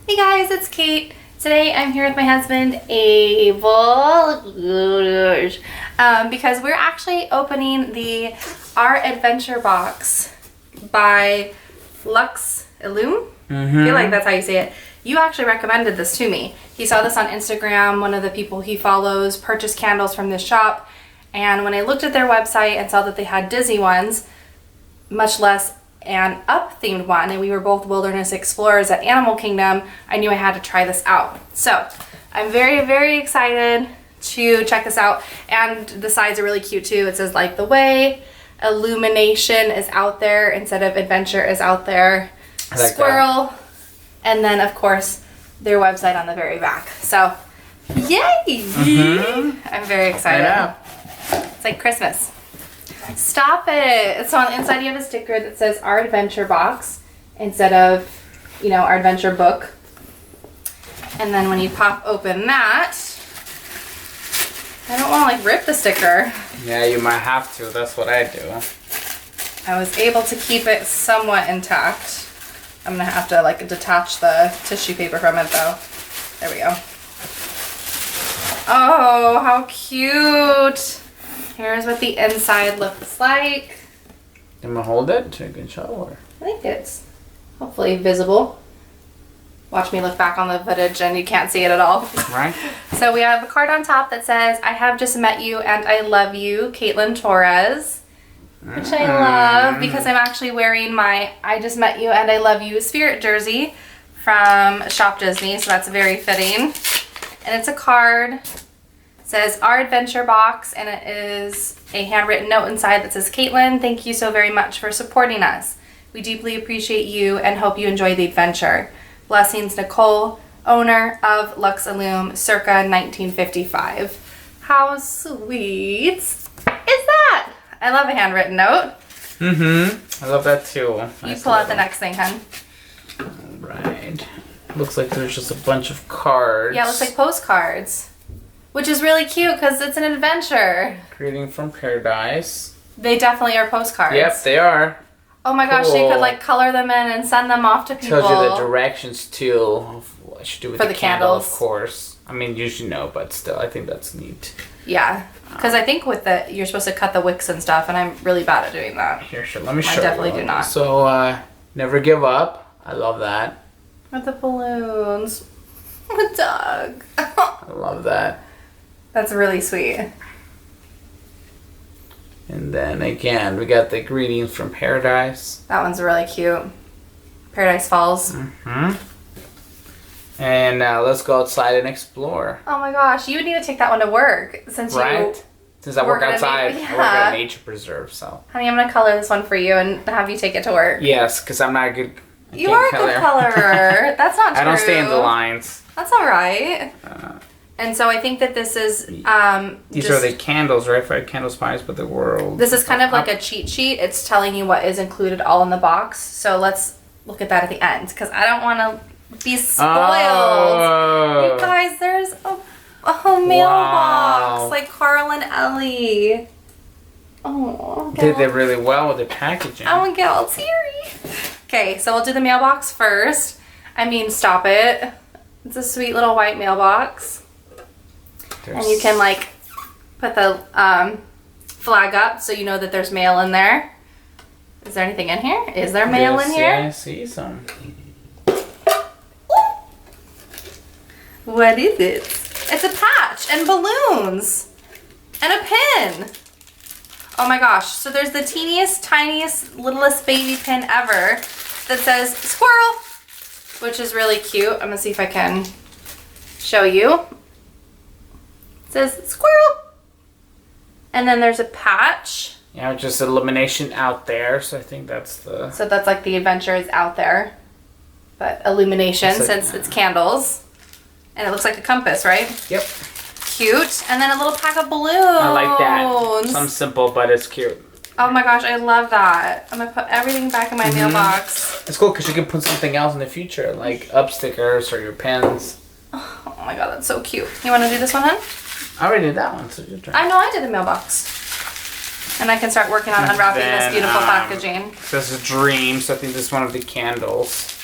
Hey guys, it's Kate. Today I'm here with my husband, Abel, because we're actually opening the Our Adventure box by Lux Illume. I feel like that's how you say it. You actually recommended this to me. He saw this on Instagram. One of the people he follows purchased candles from this shop. And when I looked at their website and saw that they had Disney ones, much less an up-themed one, and we were both wilderness explorers at Animal Kingdom, I knew I had to try this out. So I'm very, very excited to check this out. And the sides are really cute too. It says like the way, illumination is out there instead of adventure is out there. I like Squirrel, and then of course their website on the very back. So yay! I'm very excited. Yeah. It's like Christmas. Stop it. So on the inside you have a sticker that says Our Adventure Box instead of, you know, Our Adventure Book. And then when you pop open that, I don't want to like rip the sticker. Yeah, you might have to. That's what I do. I was able to keep it somewhat intact. I'm gonna have to like detach the tissue paper from it though. There we go. Oh, how cute. Here's what the inside looks like. I'm gonna hold it so you can show her. I think it's hopefully visible. Watch me look back on the footage and you can't see it at all. Right? So we have a card on top that says, I have just met you and I love you, Caitlin Torres. Which I love because I'm actually wearing my I just met you and I love you spirit jersey from Shop Disney. So that's very fitting. And it's a card. It says Our Adventure Box, and it is a handwritten note inside that says, Caitlin, thank you so very much for supporting us. We deeply appreciate you and hope you enjoy the adventure. Blessings, Nicole, owner of Lux Illume, circa 1955. How sweet is that? I love a handwritten note. I love that too. You pull out the next thing, hun. Right. Looks like there's just a bunch of cards. Yeah, it looks like postcards. Which is really cute because it's an adventure. Greeting from Paradise. They definitely are postcards. Yep, they are. Oh my gosh, you Cool. could like color them in and send them off to people. Tells you the directions too of what you should do with For the the candle, of candles. course. I mean, you should know, but still, I think that's neat. Yeah, because I think with the you're supposed to cut the wicks and stuff, and I'm really bad at doing that. Here, let me show I you. definitely do not. So, never give up. I love that. With the balloons. With Doug. I love that. That's really sweet. And then again, we got the greetings from Paradise. That one's really cute. Paradise Falls. And let's go outside and explore. Oh my gosh, you would need to take that one to work since Right? Since I work gonna outside, make- I work at a yeah. nature preserve, so. Honey, I'm gonna color this one for you and have you take it to work. Yes, because I'm not a good. I You can't are a good colorer. That's not true. I don't stay in the lines. That's all right. And so I think that this is These are the candles, right? For candle spies for the world. This is kind of like a cheat sheet. It's telling you what is included all in the box. So let's look at that at the end because I don't want to be spoiled. Oh. You guys, there's a mailbox like Carl and Ellie. Oh, Did they really well with the packaging. I want to get all teary. Okay, so we'll do the mailbox first. I mean, stop it. It's a sweet little white mailbox. And you can like put the flag up so you know that there's mail in there. Is there anything in here? Is there mail in here? Yeah, I see some. What is it? It's a patch and balloons and a pin. Oh my gosh. So there's the teeniest, tiniest, littlest baby pin ever that says squirrel, which is really cute. I'm gonna see if I can show you. It says squirrel. And then there's a patch. Yeah, just illumination out there, so I think that's the... So that's like the adventure is out there. But illumination since it's candles. And it looks like a compass, right? Yep. Cute. And then a little pack of balloons. I like that. Some simple, but it's cute. Oh my gosh, I love that. I'm going to put everything back in my mailbox. It's cool because you can put something else in the future, like up stickers or your pens. Oh my god, that's so cute. You want to do this one, hun? I already did that one, so your turn. I know I did the mailbox. And I can start working on unwrapping this beautiful packaging. This is Dream, so I think this is one of the candles.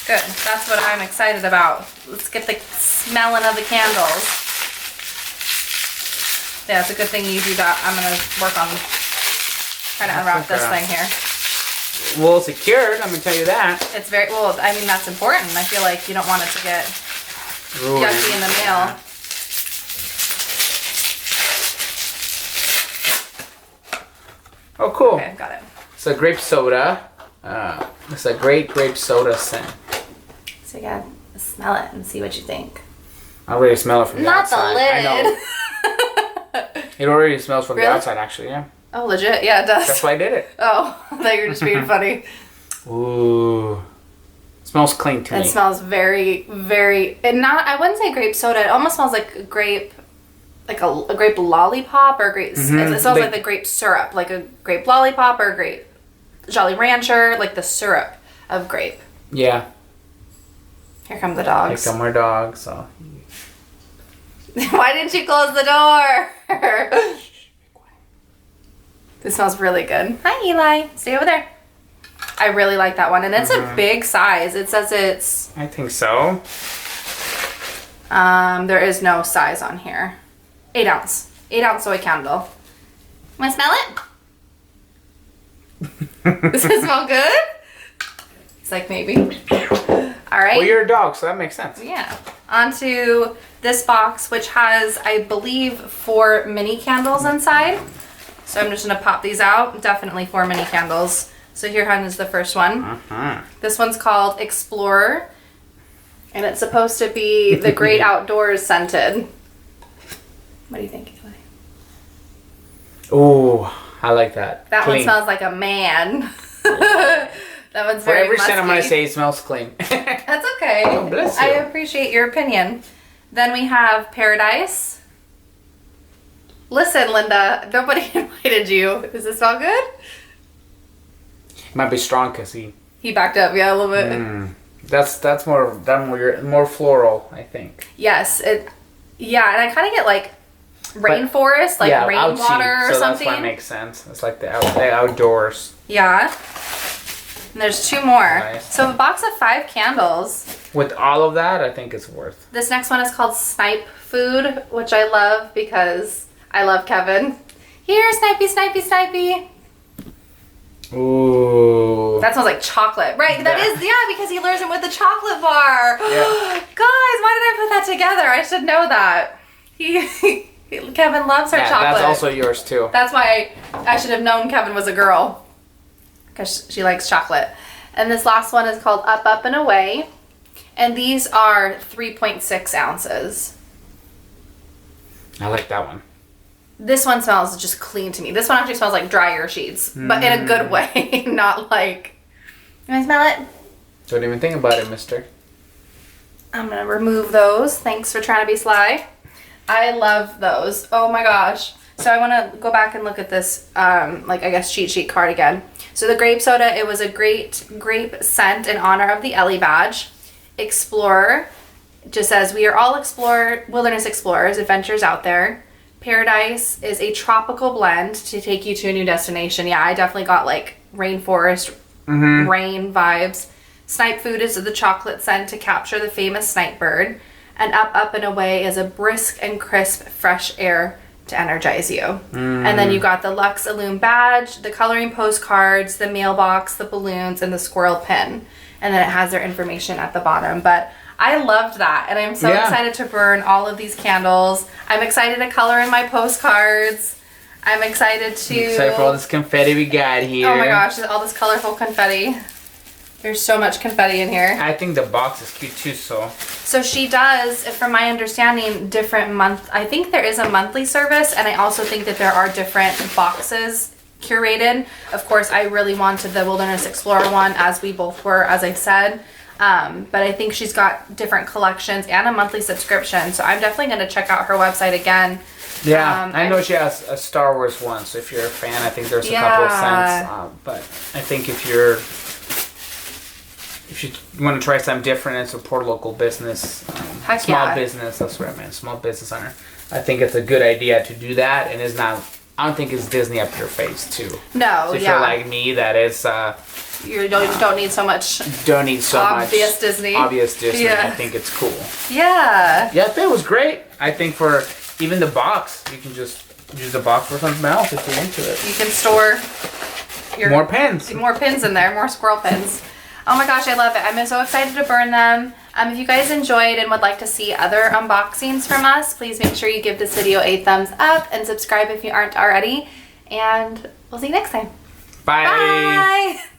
Good. That's what I'm excited about. Let's get the smelling of the candles. Yeah, it's a good thing you do that. I'm going to work on trying to unwrap this thing here. Well, secured, I'm going to tell you that. It's very, well, I mean, that's important. I feel like you don't want it to get yucky in the mail. Oh, cool. Okay, got it. It's a grape soda. It's a great grape soda scent. So you gotta smell it and see what you think. I already smell it from the outside. Not the lid. I know. It already smells from the Really? outside, actually, yeah. Oh, legit? Yeah, it does. That's why I did it. Oh, I thought you were just being funny. Ooh. Smells clean to me. It smells very, very, and not, I wouldn't say grape soda. It almost smells like a grape, like a grape lollipop or a grape, it smells like the grape syrup, like a grape lollipop or a grape Jolly Rancher, like the syrup of grape. Yeah. Here come the dogs. Here come our dogs. So. Why didn't you close the door? This smells really good. Hi, Eli. Stay over there. I really like that one. And it's a big size. It says it's... I think so. There is no size on here. 8 ounce. 8 ounce soy candle. Want to smell it? Does it smell good? It's like maybe. All right. Well, you're a dog, so that makes sense. Yeah. Onto this box, which has, I believe, 4 mini candles inside. So I'm just going to pop these out. Definitely 4 mini candles. So here is the first one. This one's called Explorer. And it's supposed to be the Great Outdoors scented. What do you think, Eli? Ooh, I like that. That clean. one smells like a man. That one's For very every scent I'm going to musky. say it smells clean. That's okay. Oh, bless you. I appreciate your opinion. Then we have Paradise. Listen, Linda, nobody invited you. Does this smell good? It might be strong because He backed up, yeah, a little bit. That's more floral, I think. Yes, yeah, and I kind of get like rainforest, like rainwater or so something. That's why it makes sense. It's like the outdoors. Yeah. And there's 2 more. Nice. So a box of 5 candles. With all of that, I think it's worth. This next one is called Snipe Food, which I love because I love Kevin. Here, Snipey, Snipey, Snipey. Ooh. That smells like chocolate. Right, that is, because he lures him with the chocolate bar. Yeah. Guys, why did I put that together? I should know that. Kevin loves her chocolate. That's also yours too. That's why I should have known Kevin was a girl. Because she likes chocolate. And this last one is called Up, Up, and Away. And these are 3.6 ounces. I like that one. This one smells just clean to me. This one actually smells like dryer sheets, but in a good way, not like... You want to smell it? Don't even think about it, mister. I'm going to remove those. Thanks for trying to be sly. I love those. Oh my gosh. So I want to go back and look at this, cheat sheet card again. So the grape soda, it was a great grape scent in honor of the Ellie badge. Explorer, just says, we are all wilderness explorers, adventures out there. Paradise is a tropical blend to take you to a new destination. Yeah, I definitely got like rainforest, rain vibes. Snipe Food is the chocolate scent to capture the famous snipe bird. And Up, Up, and Away is a brisk and crisp fresh air to energize you. And then you got the Lux Illume badge, the coloring postcards, the mailbox, the balloons, and the squirrel pin. And then it has their information at the bottom. But I loved that, and I'm so excited to burn all of these candles. I'm excited to color in my postcards. I'm excited for all this confetti we got here. Oh my gosh, all this colorful confetti. There's so much confetti in here. I think the box is cute too, so. So she does, from my understanding, different I think there is a monthly service, and I also think that there are different boxes curated. Of course, I really wanted the Wilderness Explorer one, as we both were, as I said. But I think she's got different collections and a monthly subscription. So I'm definitely going to check out her website again. Yeah, I know she has a Star Wars one. So if you're a fan, I think there's a couple of cents. But I think if you want to try something different and support local business, small business, that's what I meant, small business owner. I think it's a good idea to do that, and it's not I don't think it's Disney up your face too. No, So if you're like me, that is you don't need so much. Don't need so obvious much Disney. Obvious Disney. Yeah. I think it's cool. Yeah. Yeah, that was great. I think for even the box, you can just use the box for something else if you're into it. You can store your more pins. More pins in there, more squirrel pins. Oh my gosh, I love it. I'm so excited to burn them. If you guys enjoyed and would like to see other unboxings from us, please make sure you give this video a thumbs up and subscribe if you aren't already. And we'll see you next time. Bye. Bye.